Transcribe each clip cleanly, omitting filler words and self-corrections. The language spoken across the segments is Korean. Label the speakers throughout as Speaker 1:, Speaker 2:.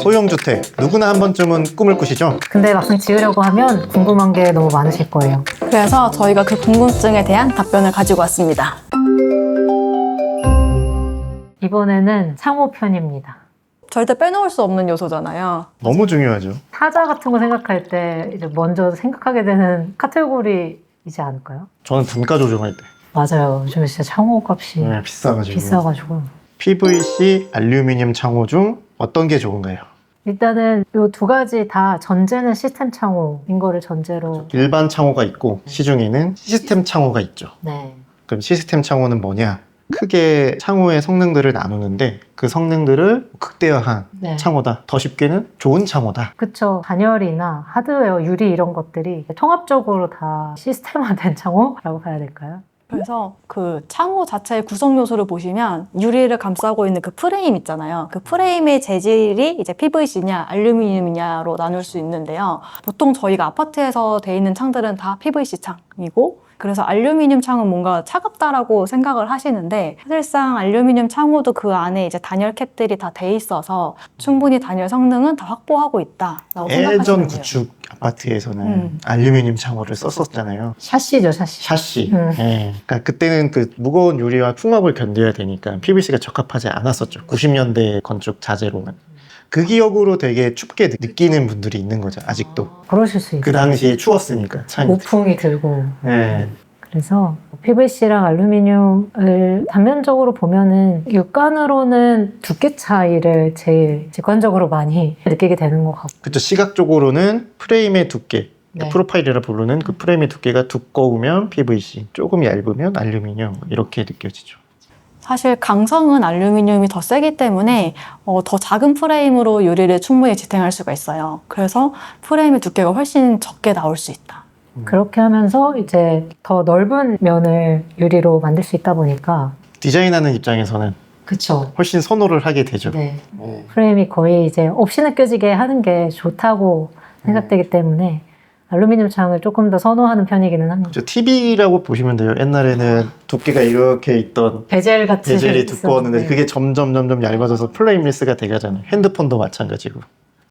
Speaker 1: 소형주택 누구나 한 번쯤은 꿈을 꾸시죠?
Speaker 2: 근데 막상 지으려고 하면 궁금한 게 너무 많으실 거예요.
Speaker 3: 그래서 저희가 그 궁금증에 대한 답변을 가지고 왔습니다.
Speaker 2: 이번에는 창호 편입니다.
Speaker 3: 절대 빼놓을 수 없는 요소잖아요.
Speaker 1: 너무 중요하죠.
Speaker 2: 타자 같은 거 생각할 때 이제 먼저 생각하게 되는 카테고리이지 않을까요?
Speaker 1: 저는 단가 조정할 때
Speaker 2: 맞아요. 요즘 진짜 창호 값이 비싸가지고.
Speaker 1: PVC, 알루미늄 창호 중 어떤 게 좋은가요?
Speaker 2: 일단은 이 두 가지 다 전제는 시스템 창호인 거를 전제로.
Speaker 1: 일반 창호가 있고 시중에는 시스템 창호가 있죠.
Speaker 2: 네.
Speaker 1: 그럼 시스템 창호는 뭐냐? 크게 창호의 성능들을 나누는데 그 성능들을 극대화한
Speaker 2: 네.
Speaker 1: 창호다. 더 쉽게는 좋은 창호다.
Speaker 2: 그쵸. 단열이나 하드웨어, 유리 이런 것들이 통합적으로 다 시스템화된 창호라고 봐야 될까요?
Speaker 3: 그래서 그 창호 자체의 구성 요소를 보시면 유리를 감싸고 있는 그 프레임 있잖아요. 그 프레임의 재질이 이제 PVC냐 알루미늄이냐로 나눌 수 있는데요. 보통 저희가 아파트에서 돼 있는 창들은 다 PVC 창이고, 그래서 알루미늄 창은 뭔가 차갑다라고 생각을 하시는데, 사실상 알루미늄 창호도 그 안에 이제 단열 캡들이 다 돼 있어서 충분히 단열 성능은 다 확보하고 있다라고 생각하시면
Speaker 1: 예전
Speaker 3: 돼요.
Speaker 1: 구축 아파트에서는 알루미늄 알루미늄 창호를
Speaker 2: 샤시죠, 샤시.
Speaker 1: 샤시. 예. 그러니까 그때는 그 무거운 유리와 풍압을 견뎌야 되니까 PVC가 적합하지 않았었죠. 90년대 건축 자재로는. 그 기억으로 되게 춥게 느끼는 분들이 있는 거죠. 아직도.
Speaker 2: 그러실 수
Speaker 1: 그
Speaker 2: 있어요.
Speaker 1: 당시에 추웠으니까. 창이.
Speaker 2: 모풍이 들고.
Speaker 1: 예.
Speaker 2: 그래서 PVC랑 알루미늄을 단면적으로 보면은 육관으로는 두께 차이를 제일 직관적으로 많이 느끼게 되는 것 같고.
Speaker 1: 그쵸. 시각적으로는 프레임의 두께.
Speaker 2: 네.
Speaker 1: 프로파일이라 부르는 그 프레임의 두께가 두꺼우면 PVC, 조금 얇으면 알루미늄 이렇게 느껴지죠.
Speaker 3: 사실 강성은 알루미늄이 더 세기 때문에 더 작은 프레임으로 유리를 충분히 지탱할 수가 있어요. 그래서 프레임의 두께가 훨씬 적게 나올 수 있다.
Speaker 2: 그렇게 하면서 이제 더 넓은 면을 유리로 만들 수 있다 보니까.
Speaker 1: 디자인하는 입장에서는
Speaker 2: 그쵸.
Speaker 1: 훨씬 선호를 하게 되죠.
Speaker 2: 네. 프레임이 거의 이제 없이 느껴지게 하는 게 좋다고 생각되기 때문에 알루미늄 창을 조금 더 선호하는 편이기는 합니다.
Speaker 1: TV라고 보시면 돼요. 옛날에는 두께가 이렇게 있던
Speaker 2: 베젤 같이
Speaker 1: 베젤이 두꺼웠는데
Speaker 2: 있었는데.
Speaker 1: 그게 점점 얇아져서 플레임리스가 되가잖아요. 핸드폰도 마찬가지고.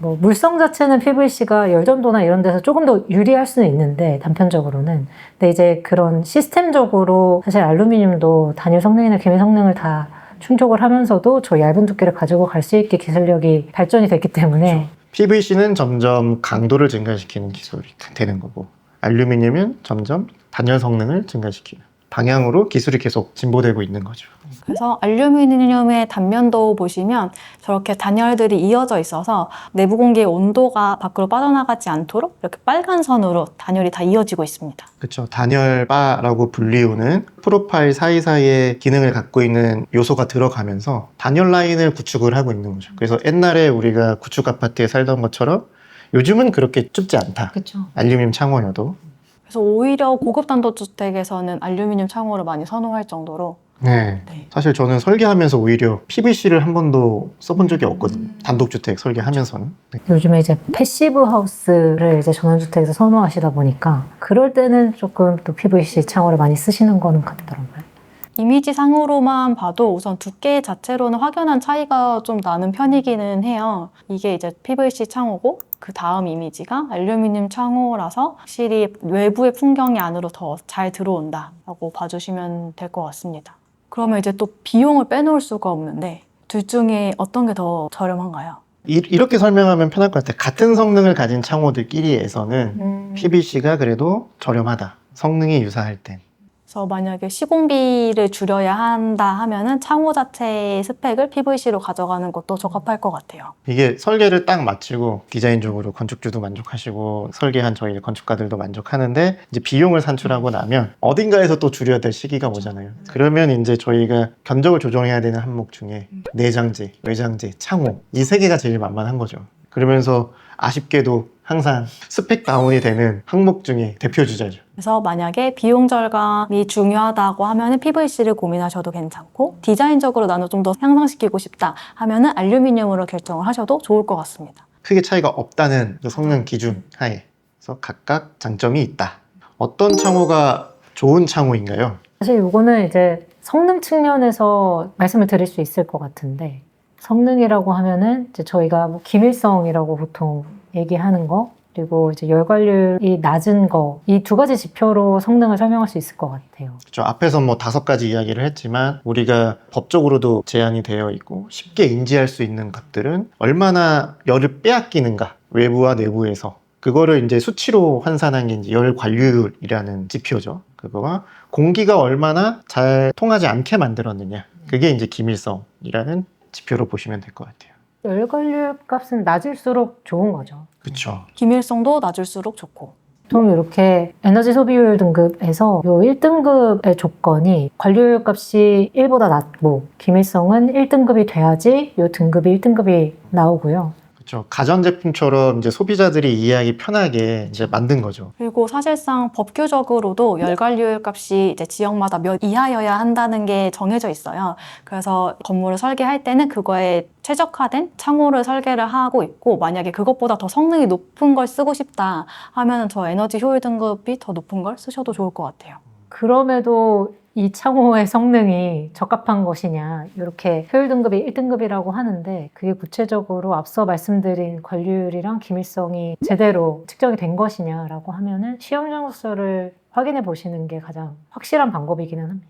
Speaker 2: 뭐 물성 자체는 PVC가 열전도나 이런 데서 조금 더 유리할 수는 있는데 단편적으로는. 근데 이제 그런 시스템적으로 사실 알루미늄도 단열 성능이나 계면 성능을 다 충족을 하면서도 저 얇은 두께를 가지고 갈 수 있게 기술력이 발전이 됐기 때문에.
Speaker 1: PVC는 점점 강도를 증가시키는 기술이 되는 거고, 알루미늄은 점점 단열 성능을 증가시키는 방향으로 기술이 계속 진보되고 있는 거죠.
Speaker 3: 그래서 알루미늄의 단면도 보시면 저렇게 단열들이 이어져 있어서 내부 공기의 온도가 밖으로 빠져나가지 않도록 이렇게 빨간 선으로 단열이 다 이어지고 있습니다.
Speaker 1: 그렇죠. 단열바라고 불리우는 프로파일 사이사이에 기능을 갖고 있는 요소가 들어가면서 단열 라인을 구축을 하고 있는 거죠. 그래서 옛날에 우리가 구축 아파트에 살던 것처럼 요즘은 그렇게 춥지 않다.
Speaker 2: 그렇죠.
Speaker 1: 알루미늄 창호여도.
Speaker 3: 그래서 오히려 고급 단독주택에서는 알루미늄 창호를 많이 선호할 정도로.
Speaker 1: 네. 사실 저는 설계하면서 오히려 PVC를 한 번도 써본 적이 없거든요. 단독주택 설계하면서는. 네.
Speaker 2: 요즘에 이제 패시브 하우스를 이제 전원주택에서 선호하시다 보니까 그럴 때는 조금 또 PVC 창호를 많이 쓰시는 거는 같더라고요.
Speaker 3: 이미지상으로만 봐도 우선 두께 자체로는 확연한 차이가 좀 나는 편이기는 해요. 이게 이제 PVC 창호고 그 다음 이미지가 알루미늄 창호라서 확실히 외부의 풍경이 안으로 더 잘 들어온다라고 봐주시면 될 것 같습니다. 그러면 이제 또 비용을 빼놓을 수가 없는데 둘 중에 어떤 게 더 저렴한가요?
Speaker 1: 이렇게 설명하면 편할 것 같아요. 같은 성능을 가진 창호들끼리에서는 PVC가 그래도 저렴하다. 성능이 유사할 땐.
Speaker 3: 그래서 만약에 시공비를 줄여야 한다 하면은 창호 자체의 스펙을 PVC로 가져가는 것도 적합할 것 같아요.
Speaker 1: 이게 설계를 딱 마치고 디자인적으로 건축주도 만족하시고 설계한 저희 건축가들도 만족하는데 이제 비용을 산출하고 나면 어딘가에서 또 줄여야 될 시기가 오잖아요. 그러면 이제 저희가 견적을 조정해야 되는 항목 중에 내장재, 외장재, 창호 이 세 개가 제일 만만한 거죠. 그러면서 아쉽게도 항상 스펙 다운이 되는 항목 중에 대표 주자죠.
Speaker 3: 그래서 만약에 비용 절감이 중요하다고 하면은 PVC를 고민하셔도 괜찮고, 디자인적으로 나는 좀 더 향상시키고 싶다 하면은 알루미늄으로 결정을 하셔도 좋을 것 같습니다.
Speaker 1: 크게 차이가 없다는 그 성능 기준 하에 그래서 각각 장점이 있다. 어떤 창호가 좋은 창호인가요?
Speaker 2: 사실 이거는 이제 성능 측면에서 말씀을 드릴 수 있을 것 같은데, 성능이라고 하면은 이제 저희가 뭐 기밀성이라고 보통 얘기하는 거, 그리고 이제 열 관리율이 낮은 거, 이 두 가지 지표로 성능을 설명할 수 있을 것 같아요.
Speaker 1: 그렇죠. 앞에서 뭐 5가지 이야기를 했지만 우리가 법적으로도 제한이 되어 있고 쉽게 인지할 수 있는 것들은 얼마나 열을 빼앗기는가, 외부와 내부에서. 그거를 이제 수치로 환산한 게 이제 열 관리율이라는 지표죠. 그거와 공기가 얼마나 잘 통하지 않게 만들었느냐. 그게 이제 기밀성이라는 지표로 보시면 될 것 같아요.
Speaker 2: 열 관리율 값은 낮을수록 좋은 거죠.
Speaker 1: 그렇죠.
Speaker 3: 기밀성도 낮을수록 좋고.
Speaker 2: 보통 이렇게 에너지 소비율 등급에서 요 1등급의 조건이 관리율 값이 1보다 낮고 기밀성은 1등급이 돼야지 요 등급이 1등급이 나오고요.
Speaker 1: 그렇죠. 가전제품처럼 이제 소비자들이 이해하기 편하게 이제 만든 거죠.
Speaker 3: 그리고 사실상 법규적으로도 열 관리율 값이 이제 지역마다 몇 이하여야 한다는 게 정해져 있어요. 그래서 건물을 설계할 때는 그거에 최적화된 창호를 설계를 하고 있고, 만약에 그것보다 더 성능이 높은 걸 쓰고 싶다 하면 저 에너지 효율 등급이 더 높은 걸 쓰셔도 좋을 것 같아요.
Speaker 2: 그럼에도 이 창호의 성능이 적합한 것이냐, 이렇게 효율 등급이 1등급이라고 하는데 그게 구체적으로 앞서 말씀드린 관리율이랑 기밀성이 제대로 측정이 된 것이냐라고 하면은 시험 장소서를 확인해 보시는 게 가장 확실한 방법이기는 합니다.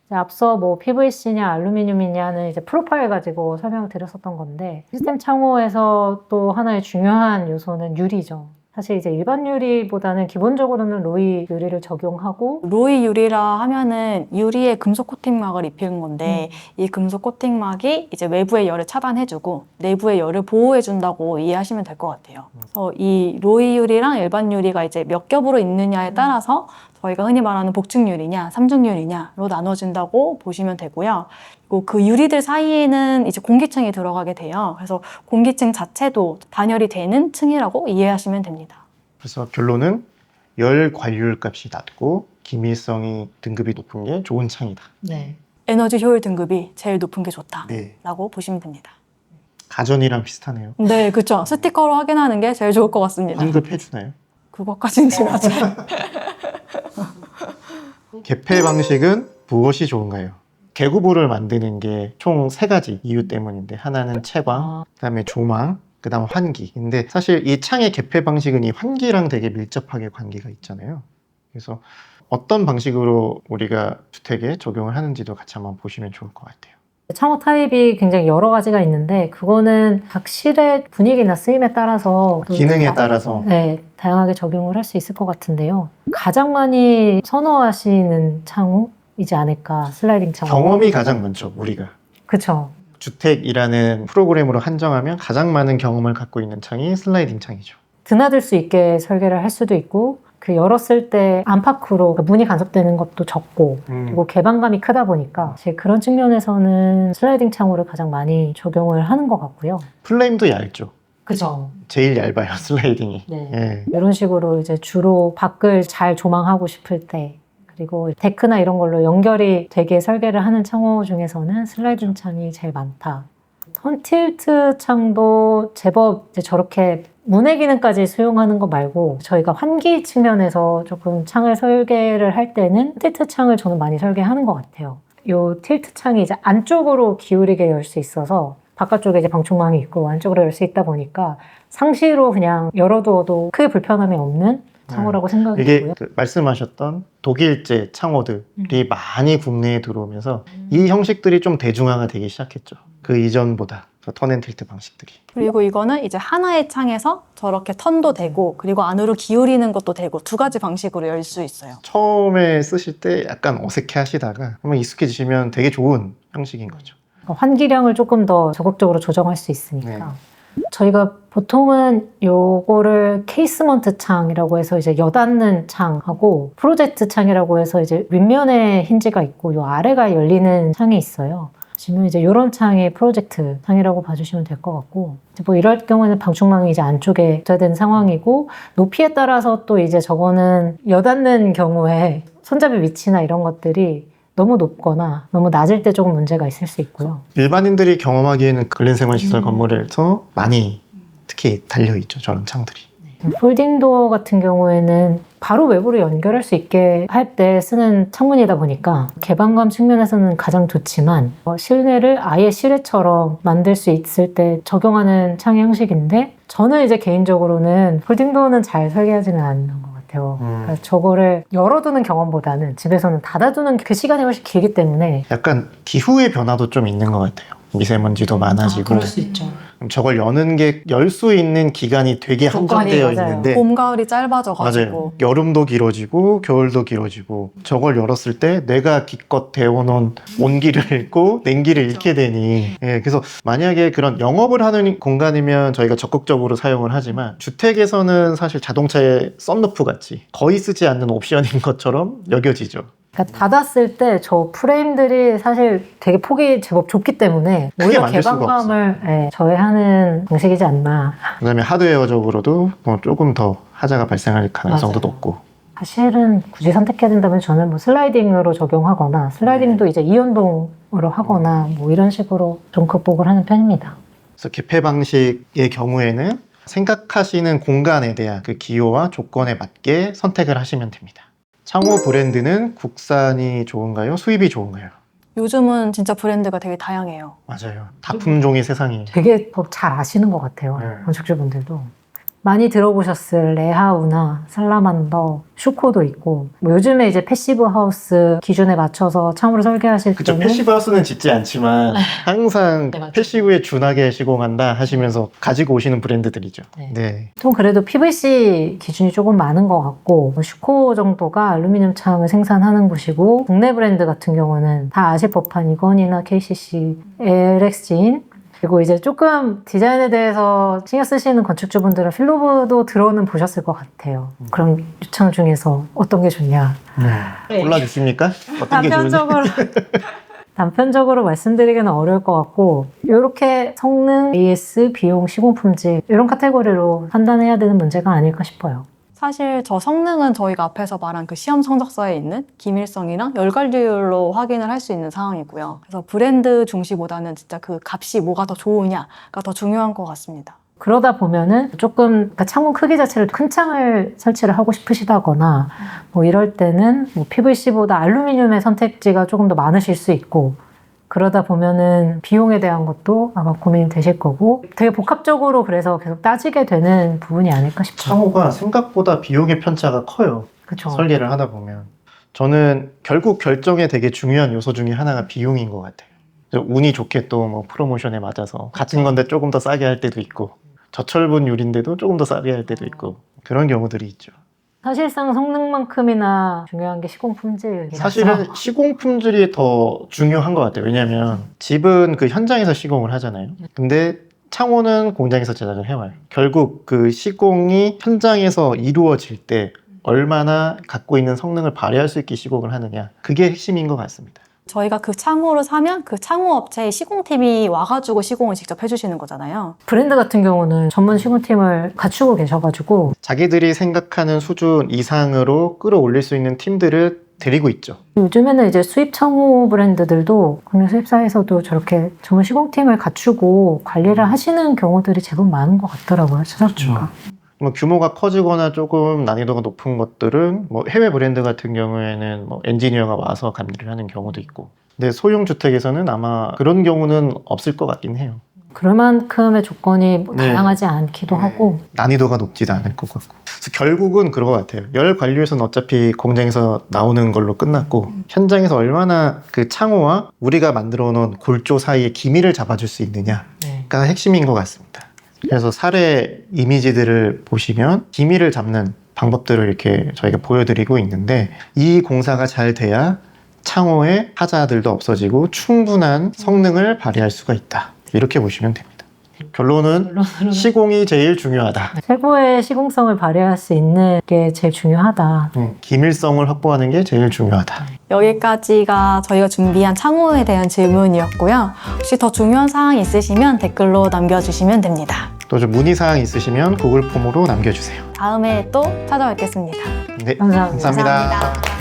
Speaker 2: 이제 앞서 뭐 PVC냐 알루미늄이냐는 이제 프로파일 가지고 설명을 드렸었던 건데, 시스템 창호에서 또 하나의 중요한 요소는 유리죠. 사실 이제 일반 유리보다는 기본적으로는 로이 유리를 적용하고,
Speaker 3: 로이 유리라 하면은 유리에 금속 코팅막을 입히는 건데 이 금속 코팅막이 이제 외부의 열을 차단해주고 내부의 열을 보호해준다고 이해하시면 될 것 같아요. 그래서 이 로이 유리랑 일반 유리가 이제 몇 겹으로 있느냐에 따라서 저희가 흔히 말하는 복층 유리냐, 삼중 유리냐로 나눠진다고 보시면 되고요. 그리고 그 유리들 사이에는 이제 공기층이 들어가게 돼요. 그래서 공기층 자체도 단열이 되는 층이라고 이해하시면 됩니다.
Speaker 1: 그래서 결론은 열 관리율 값이 낮고 기밀성이 등급이 높은 게 좋은 창이다.
Speaker 2: 네.
Speaker 3: 에너지 효율 등급이 제일 높은 게 좋다라고
Speaker 1: 네.
Speaker 3: 보시면 됩니다.
Speaker 1: 가전이랑 비슷하네요.
Speaker 3: 네, 그렇죠. 스티커로 확인하는 게 제일 좋을 것 같습니다.
Speaker 1: 환급해주나요?
Speaker 3: 그것까지는 제가 아직
Speaker 1: 개폐 방식은 무엇이 좋은가요? 개구부를 만드는 게 총 3가지 이유 때문인데, 하나는 채광, 그다음에 조망, 그다음 환기. 근데 사실 이 창의 개폐 방식은 이 환기랑 되게 밀접하게 관계가 있잖아요. 그래서 어떤 방식으로 우리가 주택에 적용을 하는지도 같이 한번 보시면 좋을 것 같아요.
Speaker 2: 창호 타입이 굉장히 여러 가지가 있는데 그거는 각 실의 분위기나 쓰임에 따라서
Speaker 1: 기능에 따라서
Speaker 2: 네, 다양하게 적용을 할 수 있을 것 같은데요. 가장 많이 선호하시는 창호이지 않을까, 슬라이딩 창호.
Speaker 1: 경험이 가장 많죠, 우리가.
Speaker 2: 그렇죠.
Speaker 1: 주택이라는 프로그램으로 한정하면 가장 많은 경험을 갖고 있는 창이 슬라이딩 창이죠.
Speaker 2: 드나들 수 있게 설계를 할 수도 있고, 그 열었을 때 안팎으로 문이 간섭되는 것도 적고, 그리고 개방감이 크다 보니까 사실 그런 측면에서는 슬라이딩 창호를 가장 많이 적용을 하는 것 같고요.
Speaker 1: 플레임도 얇죠.
Speaker 2: 그죠.
Speaker 1: 제일 얇아요, 슬라이딩이.
Speaker 2: 네.
Speaker 1: 예.
Speaker 2: 이런 식으로 이제 주로 밖을 잘 조망하고 싶을 때, 그리고 데크나 이런 걸로 연결이 되게 설계를 하는 창호 중에서는 슬라이딩 창이 제일 많다. 헌틸트 창도 제법 이제 저렇게 문의 기능까지 수용하는 거 말고 저희가 환기 측면에서 조금 창을 설계를 할 때는 틸트 창을 저는 많이 설계하는 것 같아요. 요 틸트 창이 이제 안쪽으로 기울이게 열 수 있어서 바깥쪽에 이제 방충망이 있고 안쪽으로 열 수 있다 보니까 상시로 그냥 열어두어도 크게 불편함이 없는 창호라고 생각이
Speaker 1: 이게
Speaker 2: 들고요.
Speaker 1: 그 말씀하셨던 독일제 창호들이 많이 국내에 들어오면서 이 형식들이 좀 대중화가 되기 시작했죠. 그 이전보다 턴앤틸트 방식들이.
Speaker 3: 그리고 이거는 이제 하나의 창에서 저렇게 턴도 되고 그리고 안으로 기울이는 것도 되고 두 가지 방식으로 열 수 있어요.
Speaker 1: 처음에 쓰실 때 약간 어색해 하시다가 한번 익숙해지시면 되게 좋은 형식인 거죠.
Speaker 2: 환기량을 조금 더 적극적으로 조정할 수 있으니까. 저희가 보통은 요거를 케이스먼트 창이라고 해서 이제 여닫는 창하고 프로젝트 창이라고 해서 이제 윗면에 힌지가 있고 요 아래가 열리는 창이 있어요. 보시면 이제 요런 창이 프로젝트 창이라고 봐주시면 될 것 같고, 이제 뭐 이럴 경우에는 방충망이 이제 안쪽에 붙어야 되는 상황이고, 높이에 따라서 또 이제 저거는 여닫는 경우에 손잡이 위치나 이런 것들이 너무 높거나 너무 낮을 때 조금 문제가 있을 수 있고요.
Speaker 1: 일반인들이 경험하기에는 근린생활시설 건물에서 많이 특히 달려있죠, 저런 창들이.
Speaker 2: 폴딩도어 같은 경우에는 바로 외부로 연결할 수 있게 할 때 쓰는 창문이다 보니까 개방감 측면에서는 가장 좋지만 실내를 아예 실외처럼 만들 수 있을 때 적용하는 창의 형식인데 저는 이제 개인적으로는 폴딩도어는 잘 설계하지는 않는 것 같아요. 그러니까 저거를 열어두는 경험보다는 집에서는 닫아두는 그 시간이 훨씬 길기 때문에
Speaker 1: 약간 기후의 변화도 좀 있는 것 같아요. 미세먼지도 많아지고
Speaker 2: 그럴 수 있죠.
Speaker 1: 그럼 저걸 여는 게 열 수 있는 기간이 되게
Speaker 2: 조건이
Speaker 1: 한정되어
Speaker 2: 맞아요.
Speaker 1: 있는데
Speaker 3: 봄, 가을이 짧아져가지고.
Speaker 1: 맞아요. 여름도 길어지고 겨울도 길어지고 저걸 열었을 때 내가 기껏 데워놓은 온기를 잃고 냉기를 잃게 되니 그래서 만약에 그런 영업을 하는 공간이면 저희가 적극적으로 사용을 하지만 주택에서는 사실 자동차의 썬루프 같이 거의 쓰지 않는 옵션인 것처럼 여겨지죠.
Speaker 2: 그러니까 닫았을 때 저 프레임들이 사실 되게 폭이 제법 좁기 때문에
Speaker 1: 크게
Speaker 2: 오히려
Speaker 1: 만들 수가
Speaker 2: 개방감을 저해하는 방식이지 않나.
Speaker 1: 그다음에 하드웨어적으로도 뭐 조금 더 하자가 발생할 가능성도
Speaker 2: 맞아요.
Speaker 1: 높고
Speaker 2: 사실은 굳이 선택해야 된다면 저는 뭐 슬라이딩으로 적용하거나 슬라이딩도 이제 이연동으로 하거나 뭐 이런 식으로 좀 극복을 하는 편입니다.
Speaker 1: 그래서 개폐 방식의 경우에는 생각하시는 공간에 대한 그 기호와 조건에 맞게 선택을 하시면 됩니다. 창호 브랜드는 국산이 좋은가요? 수입이 좋은가요?
Speaker 3: 요즘은 진짜 브랜드가 되게 다양해요.
Speaker 1: 맞아요. 다품종의 세상이에요.
Speaker 2: 되게 더 잘 아시는 것 같아요.
Speaker 1: 네.
Speaker 2: 건축주분들도. 많이 들어보셨을 레하우나 살라만더, 슈코도 있고 뭐 요즘에 이제 패시브 하우스 기준에 맞춰서 창호를 설계하실
Speaker 1: 그쵸.
Speaker 2: 때는
Speaker 1: 패시브 하우스는 짓지 않지만 항상
Speaker 2: 네, 맞죠.
Speaker 1: 패시브에 준하게 시공한다 하시면서 가지고 오시는 브랜드들이죠.
Speaker 2: 네.
Speaker 1: 네.
Speaker 2: 좀 그래도 PVC 기준이 조금 많은 것 같고 슈코 정도가 알루미늄 창을 생산하는 곳이고 국내 브랜드 같은 경우는 다 아실 법한 이건이나 KCC, LX진 그리고 이제 조금 디자인에 대해서 신경 쓰시는 건축주분들은 필로브도 들어는 보셨을 것 같아요. 그럼 유창 중에서 어떤 게 좋냐? 네.
Speaker 1: 골라주십니까? 어떤 게 좋은지?
Speaker 2: 단편적으로 말씀드리기는 어려울 것 같고 이렇게 성능, AS, 비용, 시공품질 이런 카테고리로 판단해야 되는 문제가 아닐까 싶어요.
Speaker 3: 사실 저 성능은 저희가 앞에서 말한 그 시험 성적서에 있는 기밀성이랑 열관리율로 확인을 할 수 있는 상황이고요. 그래서 브랜드 중시보다는 진짜 그 값이 뭐가 더 좋으냐가 더 중요한 것 같습니다.
Speaker 2: 그러다 보면은 조금 그러니까 창문 크기 자체를 큰 창을 설치를 하고 싶으시다거나 뭐 이럴 때는 뭐 PVC보다 알루미늄의 선택지가 조금 더 많으실 수 있고 그러다 보면은 비용에 대한 것도 아마 고민이 되실 거고 되게 복합적으로 그래서 계속 따지게 되는 부분이 아닐까 싶어요.
Speaker 1: 창호가 생각보다 비용의 편차가 커요.
Speaker 2: 그쵸.
Speaker 1: 설계를 하다 보면. 저는 결국 결정에 되게 중요한 요소 중에 하나가 비용인 것 같아요. 운이 좋게 또 뭐 프로모션에 맞아서 같은 건데 조금 더 싸게 할 때도 있고 저철분 유리인데도 조금 더 싸게 할 때도 있고 그런 경우들이 있죠.
Speaker 2: 사실상 성능만큼이나 중요한 게 시공 품질이라서
Speaker 1: 사실은 시공 품질이 더 중요한 것 같아요. 왜냐하면 집은 그 현장에서 시공을 하잖아요. 근데 창호는 공장에서 제작을 해와요. 결국 그 시공이 현장에서 이루어질 때 얼마나 갖고 있는 성능을 발휘할 수 있게 시공을 하느냐 그게 핵심인 것 같습니다.
Speaker 3: 저희가 그 창호를 사면 그 창호 업체의 시공팀이 와가지고 시공을 직접 해주시는 거잖아요.
Speaker 2: 브랜드 같은 경우는 전문 시공팀을 갖추고 계셔가지고
Speaker 1: 자기들이 생각하는 수준 이상으로 끌어올릴 수 있는 팀들을 데리고 있죠.
Speaker 2: 요즘에는 이제 수입 창호 브랜드들도 국내 수입사에서도 저렇게 전문 시공팀을 갖추고 관리를 하시는 경우들이 제법 많은 것 같더라고요. 찾아보니까.
Speaker 1: 뭐 규모가 커지거나 조금 난이도가 높은 것들은 뭐 해외 브랜드 같은 경우에는 뭐 엔지니어가 와서 관리를 하는 경우도 있고 근데 소형 주택에서는 아마 그런 경우는 없을 것 같긴 해요.
Speaker 2: 그럴 만큼의 조건이 뭐
Speaker 1: 네.
Speaker 2: 다양하지 않기도 하고
Speaker 1: 난이도가 높지도 않을 것 같고 그래서 결국은 그런 것 같아요. 열 관리에서는 어차피 공장에서 나오는 걸로 끝났고 현장에서 얼마나 그 창호와 우리가 만들어 놓은 골조 사이의 기밀을 잡아줄 수 있느냐가
Speaker 2: 네.
Speaker 1: 핵심인 것 같습니다. 그래서 사례 이미지들을 보시면 기밀을 잡는 방법들을 이렇게 저희가 보여드리고 있는데 이 공사가 잘 돼야 창호의 하자들도 없어지고 충분한 성능을 발휘할 수가 있다. 이렇게 보시면 됩니다. 결론은 시공이 제일 중요하다.
Speaker 2: 최고의 시공성을 발휘할 수 있는 게 제일 중요하다.
Speaker 1: 기밀성을 확보하는 게 제일 중요하다.
Speaker 3: 여기까지가 저희가 준비한 창호에 대한 질문이었고요. 혹시 더 중요한 사항이 있으시면 댓글로 남겨주시면 됩니다.
Speaker 1: 또 좀 문의사항 있으시면 구글 폼으로 남겨주세요.
Speaker 3: 다음에 또 찾아뵙겠습니다.
Speaker 1: 네,
Speaker 2: 감사합니다.
Speaker 1: 감사합니다.
Speaker 3: 감사합니다.